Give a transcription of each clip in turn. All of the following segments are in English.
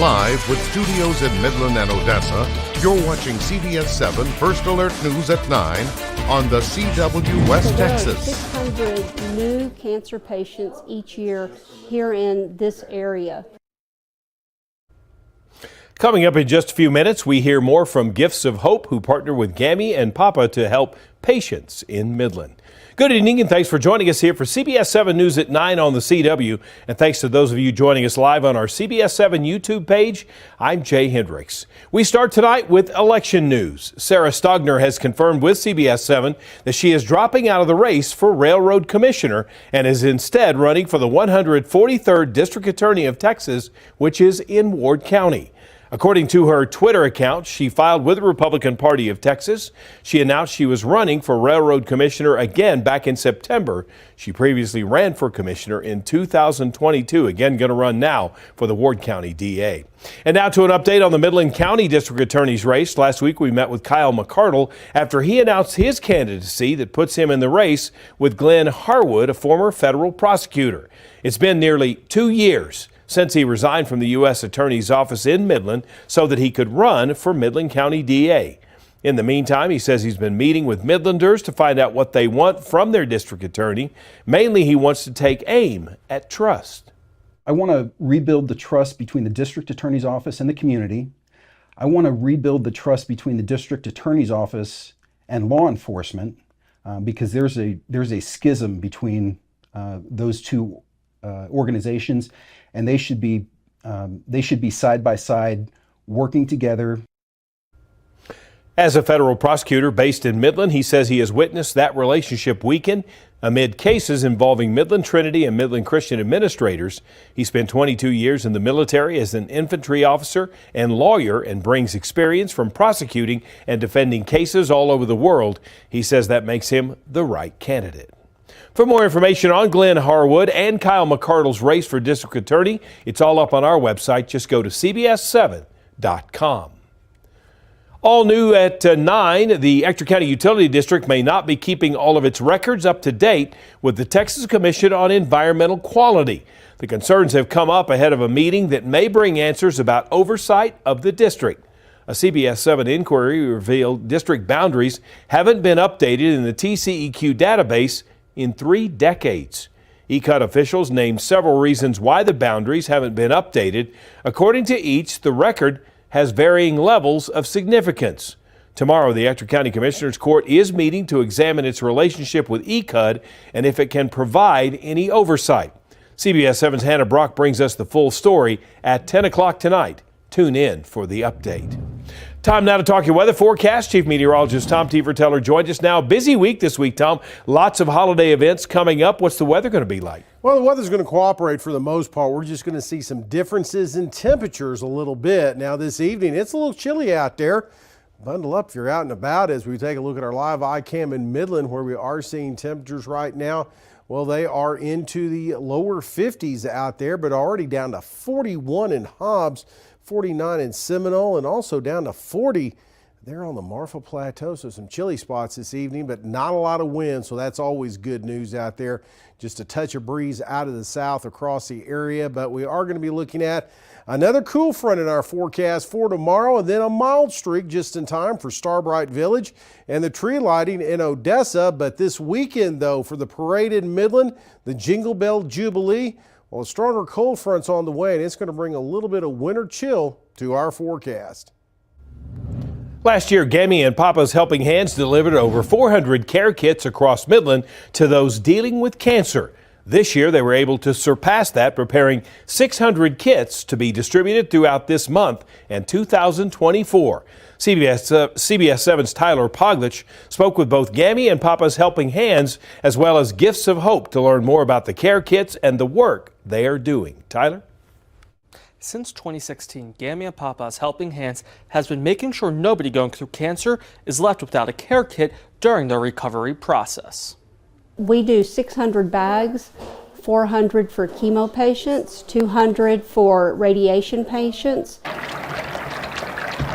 Live with studios in Midland and Odessa, you're watching CBS7 First Alert News at 9 on the CW West Texas. 600 new cancer patients each year here in this area. Coming up in just a few minutes, we hear more from Gifts of Hope, who partner with Gammy and Papa to help patients in Midland. Good evening and thanks for joining us here for CBS7 News at 9 on the CW. And thanks to those of you joining us live on our CBS7 YouTube page. I'm Jay Hendricks. We start tonight with election news. Sarah Stogner has confirmed with CBS7 that she is dropping out of the race for Railroad Commissioner and is instead running for the 143rd District Attorney of Texas, which is in Ward County. According to her Twitter account, she filed with the Republican Party of Texas. She announced she was running for Railroad Commissioner again back in September. She previously ran for Commissioner in 2022, again going to run now for the Ward County DA. And now to an update on the Midland County District Attorney's race. Last week we met with Kyle McCardle after he announced his candidacy that puts him in the race with Glenn Harwood, a former federal prosecutor. It's been nearly 2 years since he resigned from the U.S. Attorney's Office in Midland so that he could run for Midland County DA. In the meantime, he says he's been meeting with Midlanders to find out what they want from their district attorney. Mainly, he wants to take aim at trust. I want to rebuild the trust between the district attorney's office and the community. I want to rebuild the trust between the district attorney's office and law enforcement because there's a schism between those two organizations. And they should be side by side, working together. As a federal prosecutor based in Midland, he says he has witnessed that relationship weaken amid cases involving Midland Trinity and Midland Christian administrators. He spent 22 years in the military as an infantry officer and lawyer and brings experience from prosecuting and defending cases all over the world. He says that makes him the right candidate. For more information on Glenn Harwood and Kyle McCardle's race for district attorney, it's all up on our website. Just go to CBS7.com. All new at 9, the Ector County Utility District may not be keeping all of its records up to date with the Texas Commission on Environmental Quality. The concerns have come up ahead of a meeting that may bring answers about oversight of the district. A CBS7 inquiry revealed district boundaries haven't been updated in the TCEQ database in 3 decades. ECUD officials named several reasons why the boundaries haven't been updated. According to each, the record has varying levels of significance. Tomorrow, the Ector County Commissioners Court is meeting to examine its relationship with ECUD and if it can provide any oversight. CBS 7's Hannah Brock brings us the full story at 10 o'clock tonight. Tune in for the update. Time now to talk your weather forecast. Chief Meteorologist Tom Teeverteller joins us now. Busy week this week, Tom. Lots of holiday events coming up. What's the weather going to be like? Well, the weather's going to cooperate for the most part. We're just going to see some differences in temperatures a little bit. Now this evening, it's a little chilly out there. Bundle up if you're out and about as we take a look at our live iCam in Midland, where we are seeing temperatures right now. Well, they are into the lower 50s out there, but already down to 41 in Hobbs, 49 in Seminole, and also down to 40 there on the Marfa Plateau. So some chilly spots this evening, but not a lot of wind, so that's always good news out there. Just a touch of breeze out of the south across the area, but we are going to be looking at another cool front in our forecast for tomorrow, and then a mild streak just in time for Starbright Village and the tree lighting in Odessa. But this weekend, though, for the parade in Midland, the Jingle Bell Jubilee, well, a stronger cold front's on the way, and it's going to bring a little bit of winter chill to our forecast. Last year, Gammy and Papa's Helping Hands delivered over 400 care kits across Midland to those dealing with cancer. This year, they were able to surpass that, preparing 600 kits to be distributed throughout this month and 2024. CBS7's Tyler Poglich spoke with both Gammy and Papa's Helping Hands, as well as Gifts of Hope, to learn more about the care kits and the work they are doing. Tyler? Since 2016, Gammy and Papa's Helping Hands has been making sure nobody going through cancer is left without a care kit during their recovery process. We do 600 bags, 400 for chemo patients, 200 for radiation patients.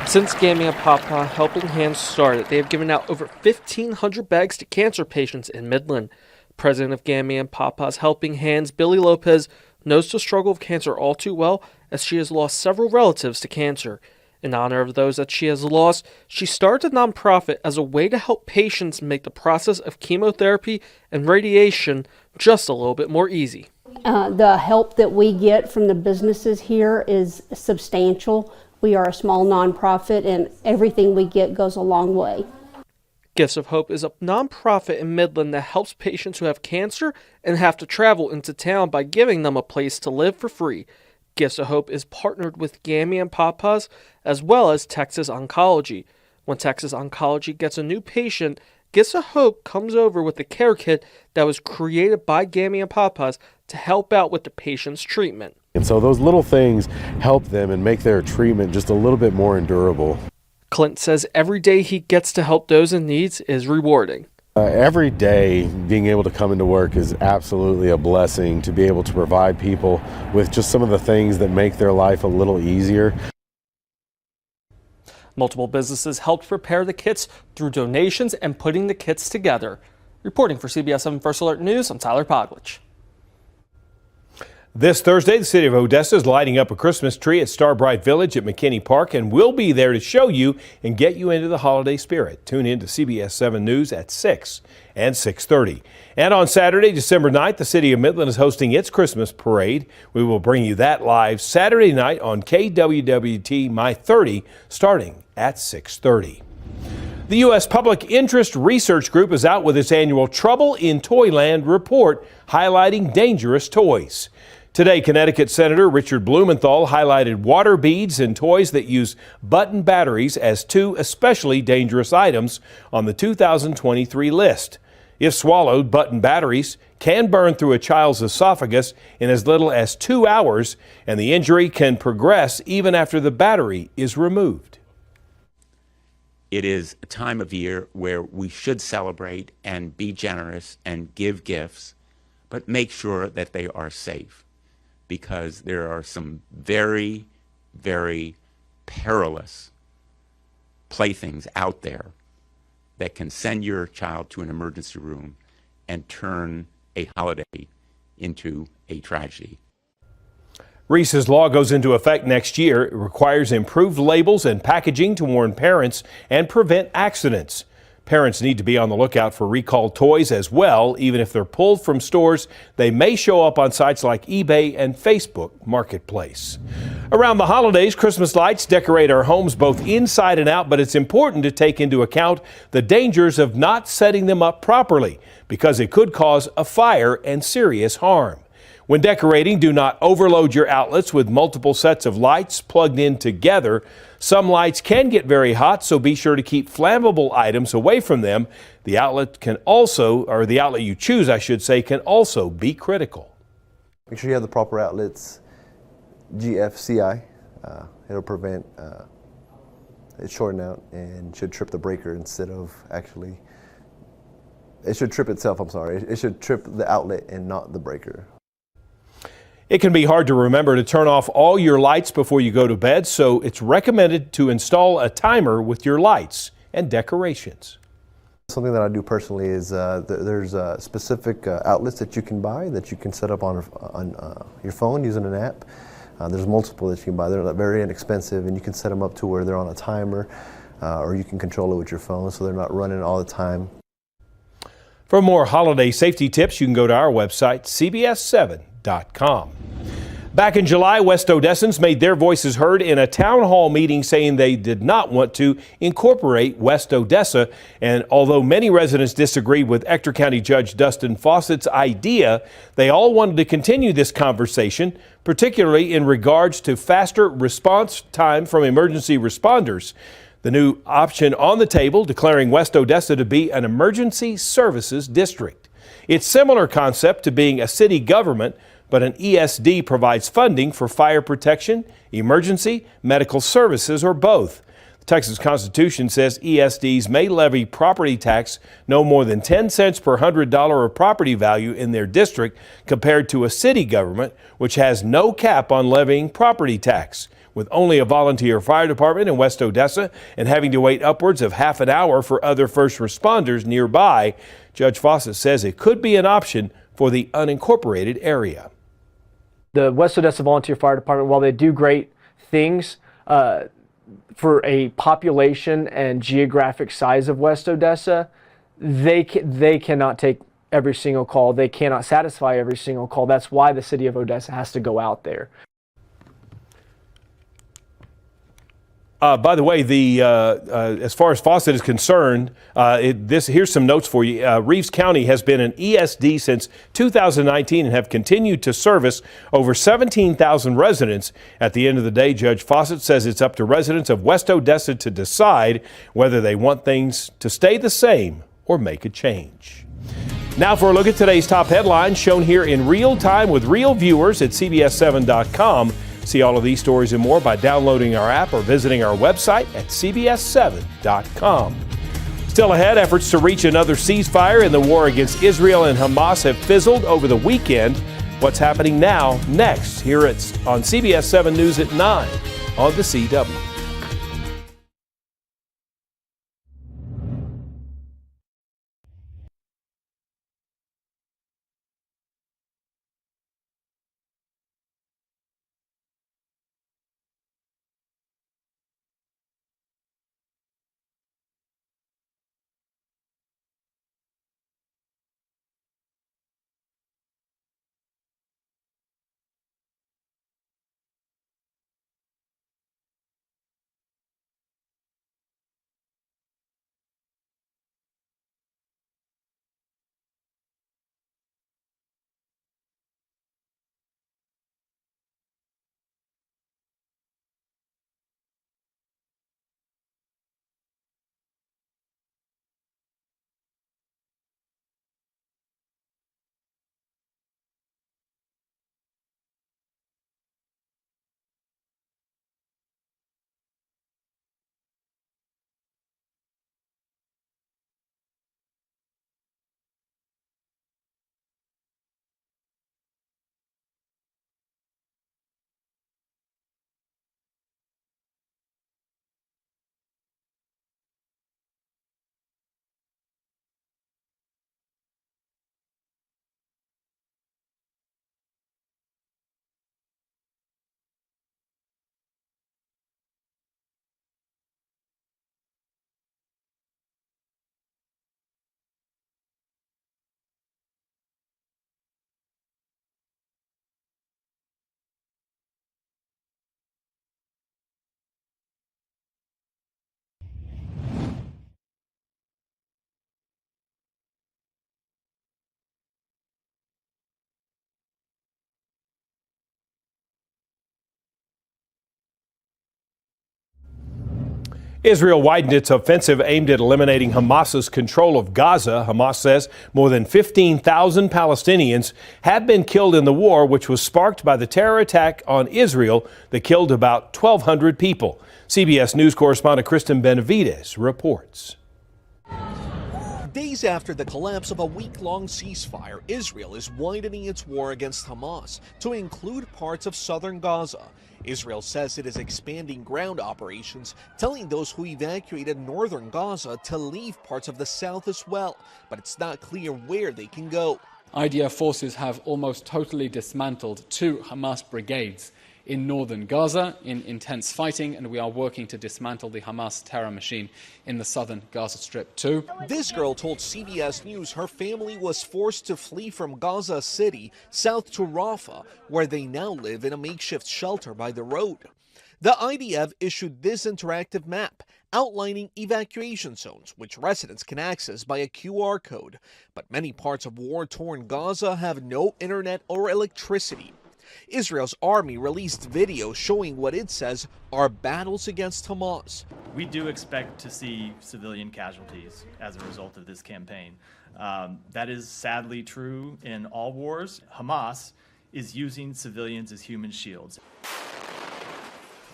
Since Gammy and Papa Helping Hands started, they have given out over 1,500 bags to cancer patients in Midland. President of Gammy and Papa's Helping Hands, Billy Lopez, knows the struggle of cancer all too well, as she has lost several relatives to cancer. In honor of those that she has lost, she started a nonprofit as a way to help patients make the process of chemotherapy and radiation just a little bit more easy. The help that we get from the businesses here is substantial. We are a small nonprofit, and everything we get goes a long way. Gifts of Hope is a nonprofit in Midland that helps patients who have cancer and have to travel into town by giving them a place to live for free. Gifts of Hope is partnered with Gammy and Papa's as well as Texas Oncology. When Texas Oncology gets a new patient, Gifts of Hope comes over with a care kit that was created by Gammy and Papa's to help out with the patient's treatment. And so those little things help them and make their treatment just a little bit more endurable. Clint says every day he gets to help those in need is rewarding. Every day being able to come into work is absolutely a blessing, to be able to provide people with just some of the things that make their life a little easier. Multiple businesses helped prepare the kits through donations and putting the kits together. Reporting for CBS7 First Alert News, I'm Tyler Podwich. This Thursday, the city of Odessa is lighting up a Christmas tree at Starbright Village at McKinney Park, and we'll be there to show you and get you into the holiday spirit. Tune in to CBS7 News at 6 and 6:30. And on Saturday, December 9th, the city of Midland is hosting its Christmas parade. We will bring you that live Saturday night on KWWT My 30, starting at 6:30. The U.S. Public Interest Research Group is out with its annual Trouble in Toyland report highlighting dangerous toys. Today, Connecticut Senator Richard Blumenthal highlighted water beads and toys that use button batteries as two especially dangerous items on the 2023 list. If swallowed, button batteries can burn through a child's esophagus in as little as 2 hours, and the injury can progress even after the battery is removed. It is a time of year where we should celebrate and be generous and give gifts, but make sure that they are safe, because there are some very, very perilous playthings out there that can send your child to an emergency room and turn a holiday into a tragedy. Reese's law goes into effect next year. It requires improved labels and packaging to warn parents and prevent accidents. Parents need to be on the lookout for recalled toys as well. Even if they're pulled from stores, they may show up on sites like eBay and Facebook Marketplace. Around the holidays, Christmas lights decorate our homes both inside and out, but it's important to take into account the dangers of not setting them up properly, because it could cause a fire and serious harm. When decorating, do not overload your outlets with multiple sets of lights plugged in together. Some lights can get very hot, so be sure to keep flammable items away from them. The outlet can also, or the outlet you choose, I should say, can also be critical. Make sure you have the proper outlets, GFCI. It'll prevent it shorting out and should trip the breaker instead of actually, it should trip itself, I'm sorry. It should trip the outlet and not the breaker. It can be hard to remember to turn off all your lights before you go to bed, so it's recommended to install a timer with your lights and decorations. Something that I do personally is there's specific outlets that you can buy that you can set up on your phone using an app. There's multiple that you can buy. They're very inexpensive, and you can set them up to where they're on a timer, or you can control it with your phone so they're not running all the time. For more holiday safety tips, you can go to our website, CBS7.com. Back in July, West Odessans made their voices heard in a town hall meeting, saying they did not want to incorporate West Odessa. And although many residents disagreed with Ector County Judge Dustin Fawcett's idea, they all wanted to continue this conversation, particularly in regards to faster response time from emergency responders. The new option on the table, declaring West Odessa to be an emergency services district. It's similar concept to being a city government, but an ESD provides funding for fire protection, emergency, medical services, or both. The Texas Constitution says ESDs may levy property tax no more than 10 cents per $100 of property value in their district, compared to a city government, which has no cap on levying property tax. With only a volunteer fire department in West Odessa and having to wait upwards of half an hour for other first responders nearby, Judge Fawcett says it could be an option for the unincorporated area. The West Odessa Volunteer Fire Department, while they do great things for a population and geographic size of West Odessa, they cannot take every single call. They cannot satisfy every single call. That's why the city of Odessa has to go out there. By the way, as far as Fawcett is concerned, here's some notes for you. Reeves County has been an ESD since 2019 and have continued to service over 17,000 residents. At the end of the day, Judge Fawcett says it's up to residents of West Odessa to decide whether they want things to stay the same or make a change. Now for a look at today's top headlines shown here in real time with real viewers at CBS7.com. See all of these stories and more by downloading our app or visiting our website at CBS7.com. Still ahead, efforts to reach another ceasefire in the war against Israel and Hamas have fizzled over the weekend. What's happening now? Next, here on CBS 7 News at 9 on the CW. Israel widened its offensive aimed at eliminating Hamas's control of Gaza. Hamas says more than 15,000 Palestinians have been killed in the war, which was sparked by the terror attack on Israel that killed about 1,200 people. CBS News correspondent Kristen Benavides reports. Days after the collapse of a week-long ceasefire, Israel is widening its war against Hamas to include parts of southern Gaza. Israel says it is expanding ground operations, telling those who evacuated northern Gaza to leave parts of the south as well, but it's not clear where they can go. IDF forces have almost totally dismantled 2 Hamas brigades in northern Gaza in intense fighting, and we are working to dismantle the Hamas terror machine in the southern Gaza Strip too. This girl told CBS News her family was forced to flee from Gaza City south to Rafah, where they now live in a makeshift shelter by the road. The IDF issued this interactive map outlining evacuation zones, which residents can access by a QR code. But many parts of war-torn Gaza have no internet or electricity. Israel's army released video showing what it says are battles against Hamas. We do expect to see civilian casualties as a result of this campaign. That is sadly true in all wars. Hamas is using civilians as human shields.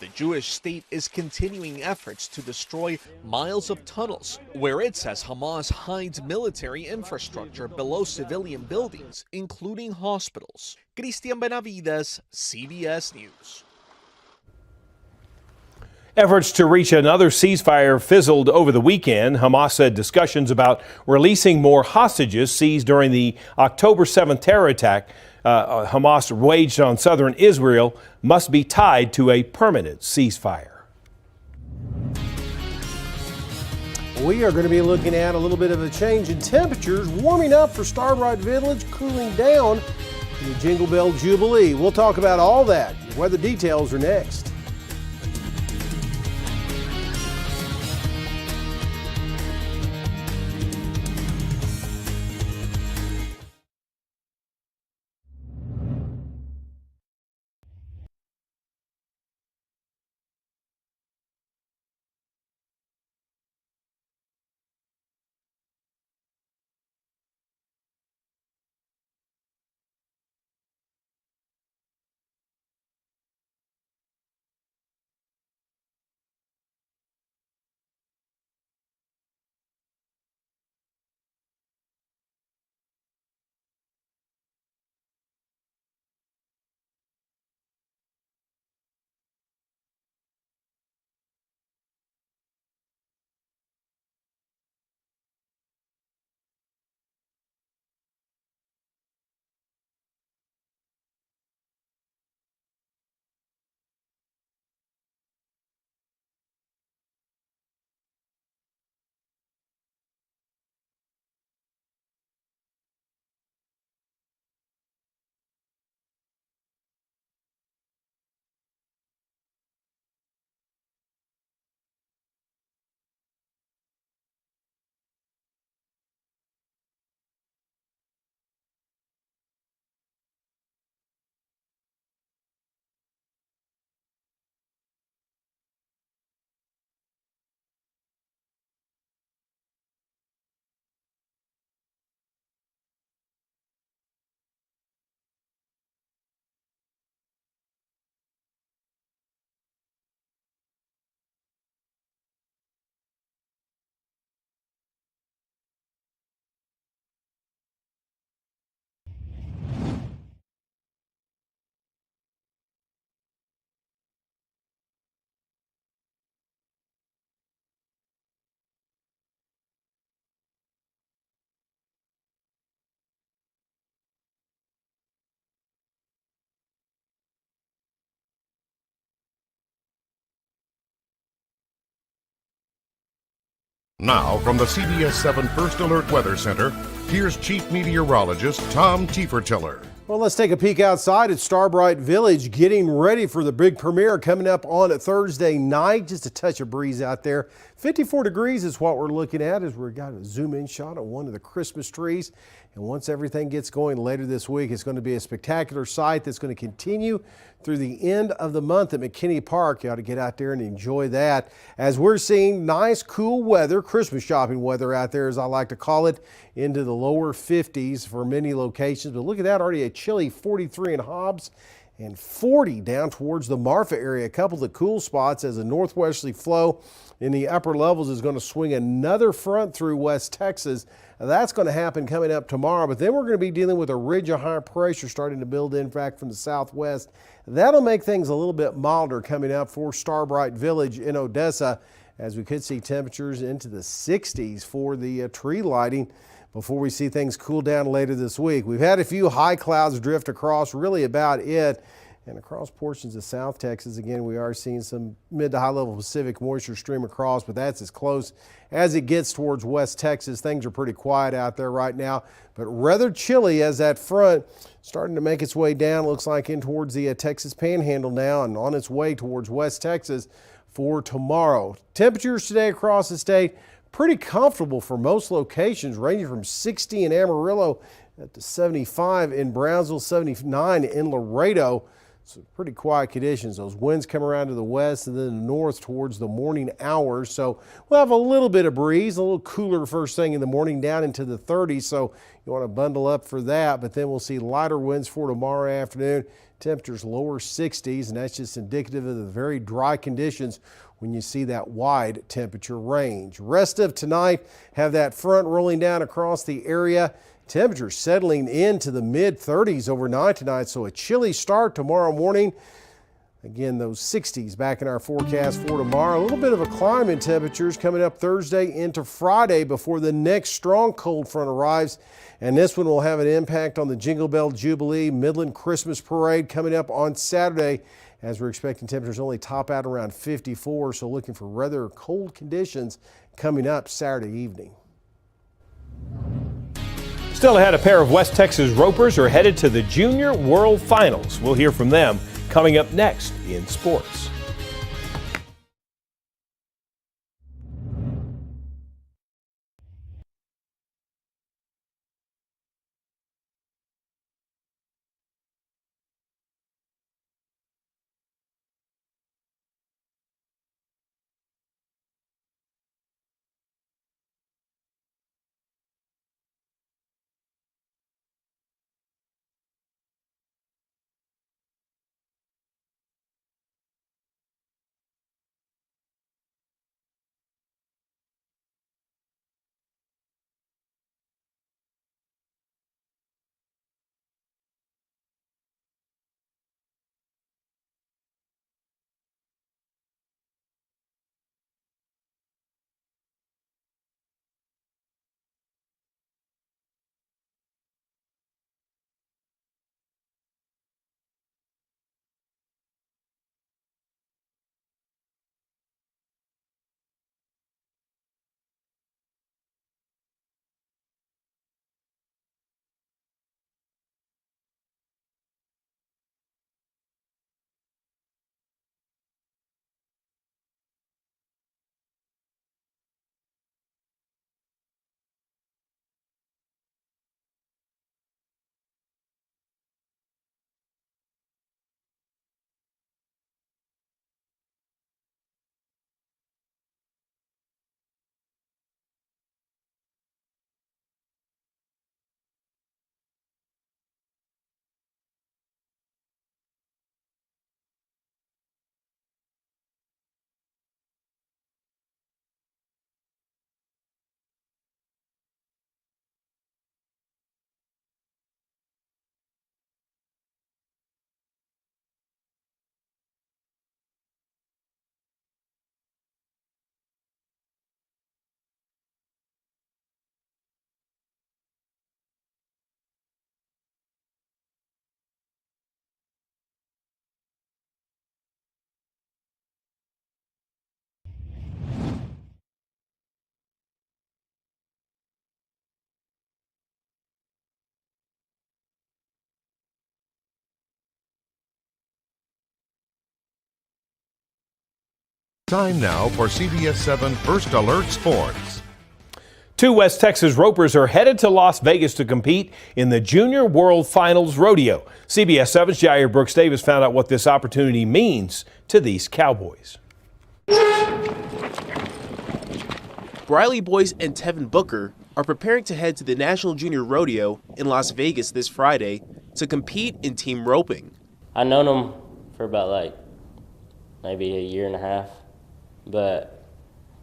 The Jewish state is continuing efforts to destroy miles of tunnels, where it says Hamas hides military infrastructure below civilian buildings, including hospitals. Christian Benavides, CBS News. Efforts to reach another ceasefire fizzled over the weekend. Hamas said discussions about releasing more hostages seized during the October 7th terror attack Hamas waged on southern Israel must be tied to a permanent ceasefire. We are going to be looking at a little bit of a change in temperatures, warming up for Starbright Village, cooling down in the Jingle Bell Jubilee. We'll talk about all that. Weather details are next. Now, from the CBS7 First Alert Weather Center, here's Chief Meteorologist Tom Tiefertiller. Well, let's take a peek outside at Starbright Village, getting ready for the big premiere coming up on a Thursday night. Just a touch of breeze out there. 54 degrees is what we're looking at as we've got a zoom-in shot of one of the Christmas trees. And once everything gets going later this week, it's going to be a spectacular sight that's going to continue through the end of the month at McKinney Park. You ought to get out there and enjoy that. As we're seeing nice, cool weather, Christmas shopping weather out there, as I like to call it, into the lower 50s for many locations. But look at that, already a chilly 43 in Hobbs and 40 down towards the Marfa area. A couple of the cool spots as a northwesterly flow in the upper levels is going to swing another front through West Texas. That's going to happen coming up tomorrow, but then we're going to be dealing with a ridge of high pressure starting to build in fact from the southwest. That'll make things a little bit milder coming up for Starbright Village in Odessa, as we could see temperatures into the 60s for the tree lighting before we see things cool down later this week. We've had a few high clouds drift across, really about it. And across portions of South Texas, again, we are seeing some mid to high level Pacific moisture stream across, but that's as close as it gets towards West Texas. Things are pretty quiet out there right now, but rather chilly as that front starting to make its way down, looks like in towards the Texas Panhandle now and on its way towards West Texas for tomorrow. Temperatures today across the state, pretty comfortable for most locations, ranging from 60 in Amarillo to 75 in Brownsville, 79 in Laredo. So pretty quiet conditions. Those winds come around to the west and then north towards the morning hours. So we'll have a little bit of breeze, a little cooler first thing in the morning down into the 30s. So you want to bundle up for that. But then we'll see lighter winds for tomorrow afternoon. Temperatures lower 60s, and that's just indicative of the very dry conditions when you see that wide temperature range. Rest of tonight, have that front rolling down across the area. Temperatures settling into the mid 30s overnight tonight, so a chilly start tomorrow morning. Again, those 60s back in our forecast for tomorrow. A little bit of a climb in temperatures coming up Thursday into Friday before the next strong cold front arrives. And this one will have an impact on the Jingle Bell Jubilee Midland Christmas Parade coming up on Saturday, as we're expecting temperatures only top out around 54. So looking for rather cold conditions coming up Saturday evening. Still ahead, a pair of West Texas ropers are headed to the Junior World Finals. We'll hear from them coming up next in sports. Time now for CBS7 First Alert Sports. Two West Texas ropers are headed to Las Vegas to compete in the Junior World Finals Rodeo. CBS 7's Jair Brooks Davis found out what this opportunity means to these cowboys. Briley Boyce and Tevin Booker are preparing to head to the National Junior Rodeo in Las Vegas this Friday to compete in team roping. I've known him for about maybe a year and a half, but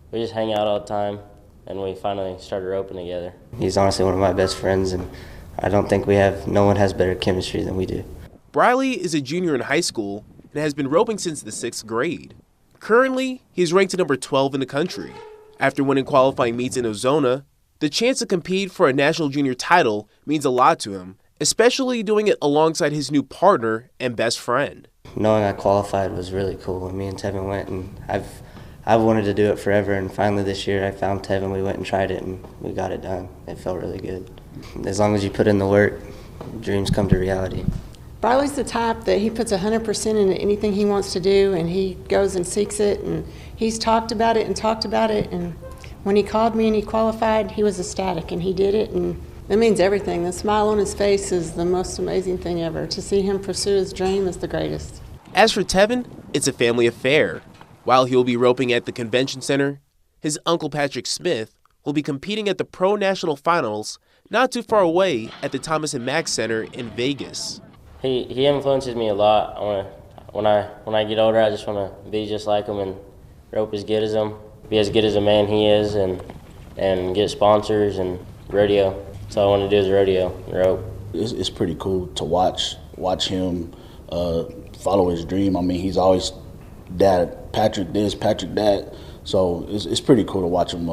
we just hang out all the time, and we finally started roping together. He's honestly one of my best friends, and I don't think no one has better chemistry than we do. Briley is a junior in high school and has been roping since the 6th grade. Currently, he's ranked number 12 in the country. After winning qualifying meets in Ozona, the chance to compete for a national junior title means a lot to him, especially doing it alongside his new partner and best friend. Knowing I qualified was really cool. Me and Tevin went, and I've wanted to do it forever, and finally this year I found Tevin, we went and tried it, and we got it done. It felt really good. As long as you put in the work, dreams come to reality. Briley's the type that he puts 100% into anything he wants to do, and he goes and seeks it, and he's talked about it, and when he called me and he qualified, he was ecstatic, and he did it, and it means everything. The smile on his face is the most amazing thing ever. To see him pursue his dream is the greatest. As for Tevin, it's a family affair. While he'll be roping at the convention center, his uncle Patrick Smith will be competing at the Pro National Finals not too far away at the Thomas & Mack Center in Vegas. He influences me a lot. When I get older, I just want to be just like him and rope as good as him, be as good as a man he is, and get sponsors and rodeo. That's all I want to do is rodeo and rope. It's pretty cool to watch him follow his dream. I mean, he's always dad, Patrick this, Patrick that. So it's pretty cool to watch him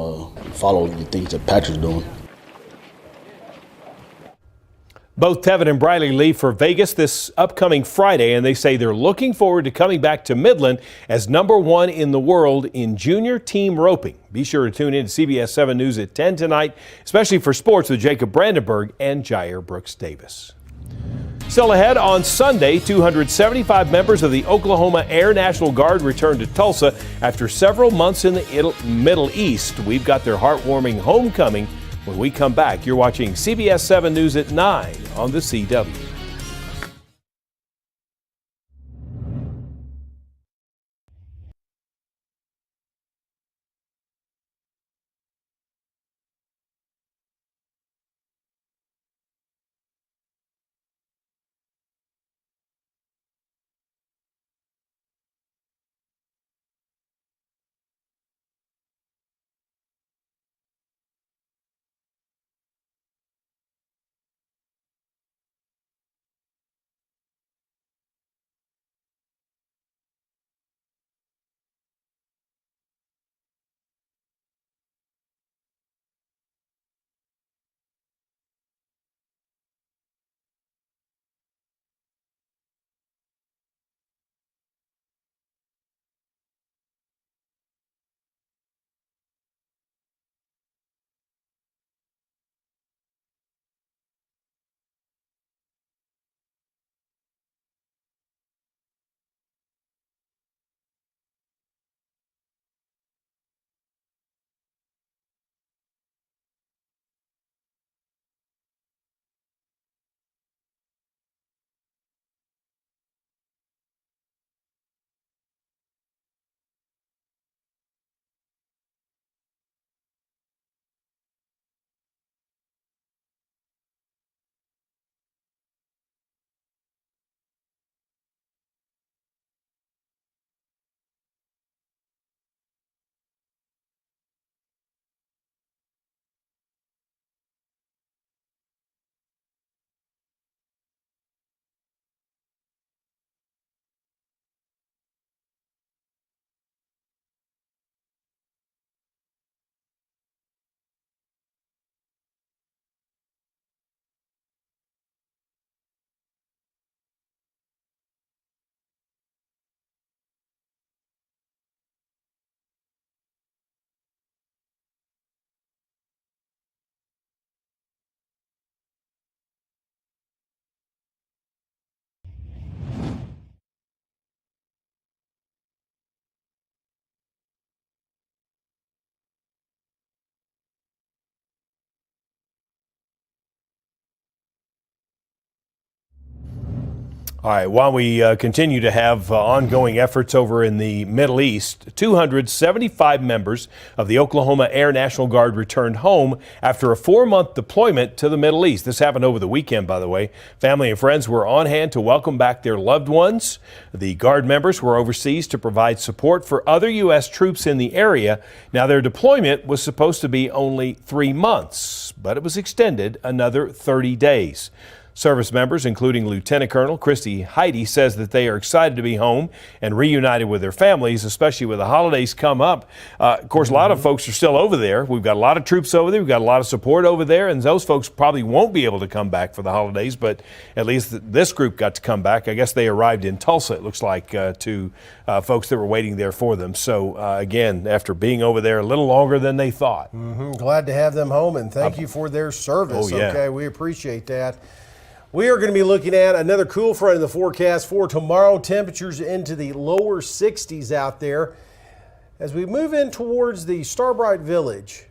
follow the things that Patrick's doing. Both Tevin and Briley leave for Vegas this upcoming Friday, and they say they're looking forward to coming back to Midland as #1 in the world in junior team roping. Be sure to tune in to CBS 7 News at 10 tonight, especially for sports with Jacob Brandenburg and Jair Brooks Davis. Still ahead on Sunday, 275 members of the Oklahoma Air National Guard returned to Tulsa after several months in the Middle East. We've got their heartwarming homecoming. When we come back, you're watching CBS 7 News at 9 on the CW. All right, while we continue to have ongoing efforts over in the Middle East, 275 members of the Oklahoma Air National Guard returned home after a 4-month deployment to the Middle East. This happened over the weekend, by the way. Family and friends were on hand to welcome back their loved ones. The Guard members were overseas to provide support for other U.S. troops in the area. Now, their deployment was supposed to be only 3 months, but it was extended another 30 days. Service members, including Lieutenant Colonel Christy Heidi, says that they are excited to be home and reunited with their families, especially with the holidays come up. Of course, a lot of folks are still over there. We've got a lot of troops over there. We've got a lot of support over there, and those folks probably won't be able to come back for the holidays, but at least this group got to come back. I guess they arrived in Tulsa, it looks like, to folks that were waiting there for them. So, again, after being over there a little longer than they thought. Glad to have them home, and thank you for their service. Oh, yeah. Okay, we appreciate that. We are going to be looking at another cool front in the forecast for tomorrow. Temperatures into the lower 60s out there. As we move in towards the Starbright Village,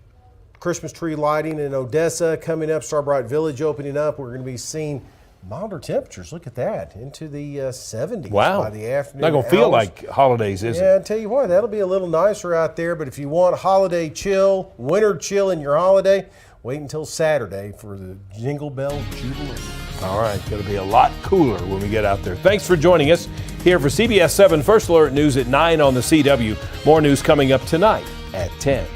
Christmas tree lighting in Odessa coming up, Starbright Village opening up. We're going to be seeing milder temperatures. Look at that, into the 70s by the afternoon. Not going to feel like holidays, is it? Yeah, I tell you what, that'll be a little nicer out there. But if you want holiday chill, winter chill in your holiday, wait until Saturday for the Jingle Bell Jubilee. All right, it's going to be a lot cooler when we get out there. Thanks for joining us here for CBS 7 First Alert News at 9 on the CW. More news coming up tonight at 10.